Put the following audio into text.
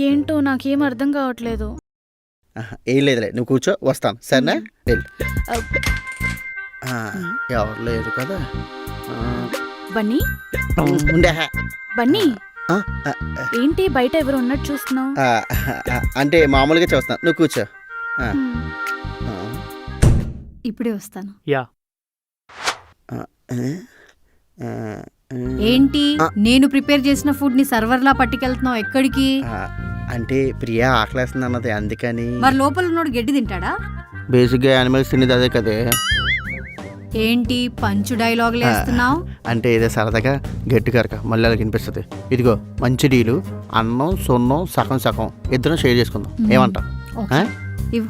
ఏంటో నాకేం అర్థం కావట్లేదు. ఏం లేదులే, నువ్వు కూర్చో, వస్తాను సరేనా? వెళ్ళు. అవ్ ఎవరు లేరు కదా. బన్నీ, ఉండే. బన్నీ, ఏంటి బయట ఎవరు ఉన్నట్టు చూస్తున్నావు? అంటే మామూలుగా చూస్తాను, నువ్వు కూర్చో. ఇప్పుడే వస్తాను. యా ఏంటి నేను ప్రిపేర్ చేసిన ఫుడ్ ని సర్వర్లా పట్టుకెళ్తున్నావు? ఎక్కడికి? అంటే ప్రియా ఆకలేస్తుంది అన్నది, అందుకని. మరి లోపల ఉన్నోడు గడ్డి తింటాడా? బేసిక్గా యానిమల్స్ తినేది అదే కదే. ఏంటి పంచు డైలాగులు వేస్తున్నావు? అంటే ఇదే సరదాగా గట్టి కరక మళ్ళీ అలా వినిపిస్తుంది. ఇదిగో మంచి డీలు, అన్నం సున్నం సగం సగం ఇద్దరం షేర్ చేసుకుందాం, ఏమంటావు? ఓకే. ఇవ్వు.